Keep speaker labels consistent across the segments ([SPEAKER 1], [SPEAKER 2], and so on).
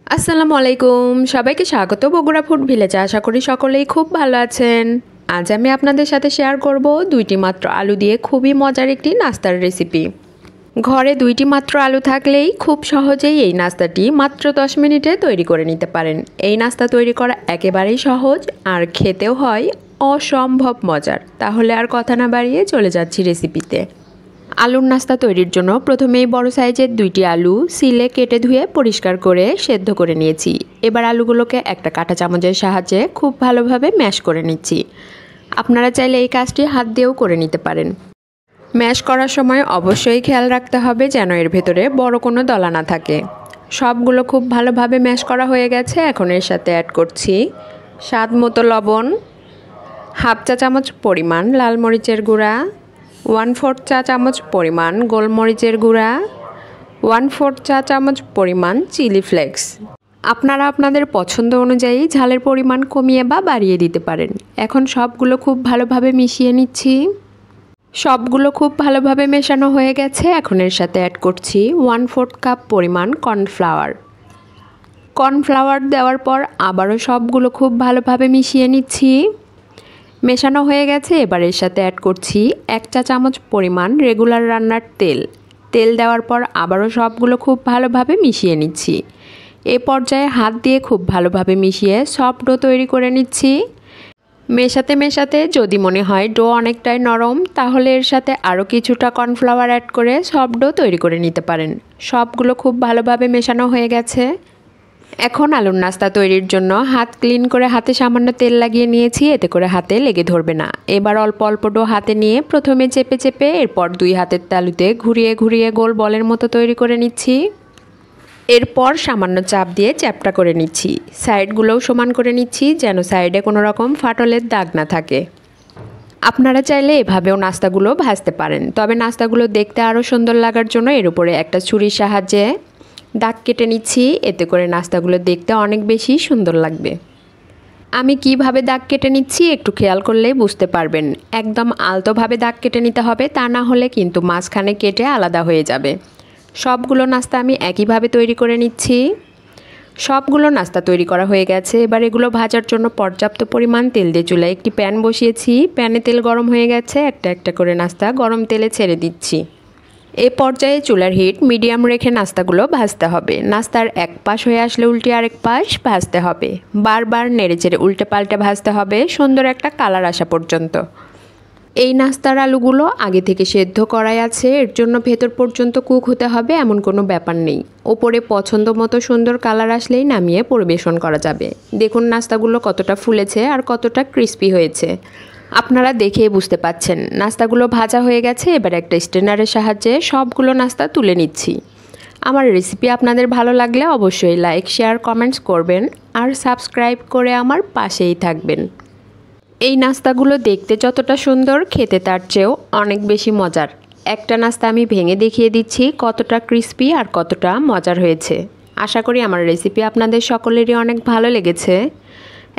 [SPEAKER 1] আসসালামু আলাইকুম, সবাইকে স্বাগত বগুড়া ফুড ভিলেজে। আশা করি সকলেই খুব ভালো আছেন। আজ আমি আপনাদের সাথে শেয়ার করব 2টি মাত্র আলু দিয়ে খুবই মজার একটি নাস্তার রেসিপি। ঘরে 2টি মাত্র আলু থাকলেই খুব সহজেই এই নাস্তাটি মাত্র 10 মিনিটে তৈরি করে নিতে পারেন। এই নাস্তা তৈরি করা একেবারেই সহজ আর খেতেও হয় অসম্ভব মজার। তাহলে আর কথা না বাড়িয়ে চলে যাচ্ছি রেসিপিতে। আলুর নাস্তা তৈরির জন্য প্রথমেই বড় সাইজের 2টি আলু সিলে কেটে ধুয়ে পরিষ্কার করে সেদ্ধ করে নিয়েছি। এবার আলুগুলোকে একটা কাঁটা চামচের সাহায্যে খুব ভালোভাবে ম্যাশ করে নিচ্ছি। আপনারা চাইলে এই কাজটি হাত দিয়েও করে নিতে পারেন। ম্যাশ করার সময় অবশ্যই খেয়াল রাখতে হবে যেন এর ভেতরে বড় কোনো দলা না থাকে। সবগুলো খুব ভালোভাবে ম্যাশ করা হয়ে গেছে। এখন এর সাথে অ্যাড করছি স্বাদ মতো লবণ, হাফ চা চামচ পরিমাণ লাল মরিচের গুঁড়া, 1/4 চা চামচ পরিমাণ গোলমরিচের গুঁড়া, 1/4 চা চামচ পরিমাণ চিলি ফ্লেক্স। আপনারা আপনাদের পছন্দ অনুযায়ী ঝালের পরিমাণ কমিয়ে বা বাড়িয়ে দিতে পারেন। এখন সবগুলো খুব ভালোভাবে মিশিয়ে নিচ্ছি। সবগুলো খুব ভালোভাবে মেশানো হয়ে গেছে। এখন এর সাথে অ্যাড করছি 1/4 কাপ পরিমাণ কর্নফ্লাওয়ার। কর্নফ্লাওয়ার দেওয়ার পর আবারও সবগুলো খুব ভালোভাবে মিশিয়ে নিচ্ছি। মেশানো হয়ে গেছে। এবার এর সাথে অ্যাড করছি 1 চা চামচ পরিমাণ রেগুলার রান্নার তেল। তেল দেওয়ার পর আবারও সবগুলো খুব ভালোভাবে মিশিয়ে নিচ্ছি। এ পর্যায়ে হাত দিয়ে খুব ভালোভাবে মিশিয়ে সফট ডো তৈরি করে নিচ্ছি। মেশাতে মেশাতে যদি মনে হয় ডো অনেকটাই নরম, তাহলে এর সাথে আরও কিছুটা কর্নফ্লাওয়ার অ্যাড করে সফট ডো তৈরি করে নিতে পারেন। সবগুলো খুব ভালোভাবে মেশানো হয়ে গেছে। এখন আলুর নাস্তা তৈরির জন্য হাত ক্লিন করে হাতে সামান্য তেল লাগিয়ে নিয়েছি, এতে করে হাতে লেগে ধরবে না। এবার অল্প অল্প ডো হাতে নিয়ে প্রথমে চেপে চেপে এরপর 2 হাতের তালুতে ঘুরিয়ে ঘুরিয়ে গোল বলের মতো তৈরি করে নিচ্ছি। এরপর সামান্য চাপ দিয়ে চ্যাপটা করে নিচ্ছি। সাইডগুলোও সমান করে নিচ্ছি যেন সাইডে কোনো রকম ফাটলের দাগ না থাকে। আপনারা চাইলে এভাবেও নাস্তাগুলো ভাজতে পারেন, তবে নাস্তাগুলো দেখতে আরও সুন্দর লাগার জন্য এর উপরে একটা ছুরির সাহায্যে দাগ কেটে নিচ্ছি। এতে করে নাস্তাগুলো দেখতে অনেক বেশি সুন্দর লাগবে। আমি কিভাবে দাগ কেটে নিচ্ছি একটু খেয়াল করলেই বুঝতে পারবেন। একদম আলতোভাবে দাগ কেটে নিতে হবে, তা না হলে কিন্তু মাঝখানে কেটে আলাদা হয়ে যাবে। সবগুলো নাস্তা আমি একইভাবে তৈরি করে নিচ্ছি। সবগুলো নাস্তা তৈরি করা হয়ে গেছে। এবার এগুলো ভাজার জন্য পর্যাপ্ত পরিমাণ তেল দিয়ে চুলায় একটি প্যান বসিয়েছি। প্যানে তেল গরম হয়ে গেছে। একটা একটা করে নাস্তা গরম তেলে ছেড়ে দিচ্ছি। এ পর্যায়ে চুলার হিট মিডিয়াম রেখে নাস্তাগুলো ভাজতে হবে। নাস্তার এক পাশ হয়ে আসলে উল্টে আরেক পাশ ভাজতে হবে। বারবার নেড়েচেড়ে উল্টে পাল্টে ভাজতে হবে সুন্দর একটা কালার আসা পর্যন্ত। এই নাস্তার আলুগুলো আগে থেকে সেদ্ধ করাই আছে, এর জন্য ভেতর পর্যন্ত কুক হতে হবে এমন কোনো ব্যাপার নেই। ওপরে পছন্দ মতো সুন্দর কালার আসলেই নামিয়ে পরিবেশন করা যাবে। দেখুন নাস্তাগুলো কতটা ফুলেছে আর কতটা ক্রিস্পি হয়েছে। আপনারা দেখেই বুঝতে পাচ্ছেন নাস্তাগুলো ভাজা হয়ে গেছে। এবার একটা স্ট্রেনারের সাহায্যে সবগুলো নাস্তা তুলে নিচ্ছি। আমার রেসিপি আপনাদের ভালো লাগলে অবশ্যই লাইক, শেয়ার, কমেন্টস করবেন আর সাবস্ক্রাইব করে আমার পাশেই থাকবেন। এই নাস্তাগুলো দেখতে যতটা সুন্দর, খেতে তার চেয়েও অনেক বেশি মজার। একটা নাস্তা আমি ভেঙে দেখিয়ে দিচ্ছি কতটা ক্রিস্পি আর কতটা মজার হয়েছে। আশা করি আমার রেসিপি আপনাদের সকলেরই অনেক ভালো লেগেছে।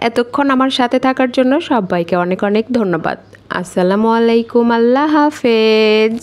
[SPEAKER 1] এতক্ষণ আমার সাথে থাকার জন্য সবাইকে অনেক অনেক ধন্যবাদ। আসসালামু আলাইকুম, আল্লাহ হাফেজ।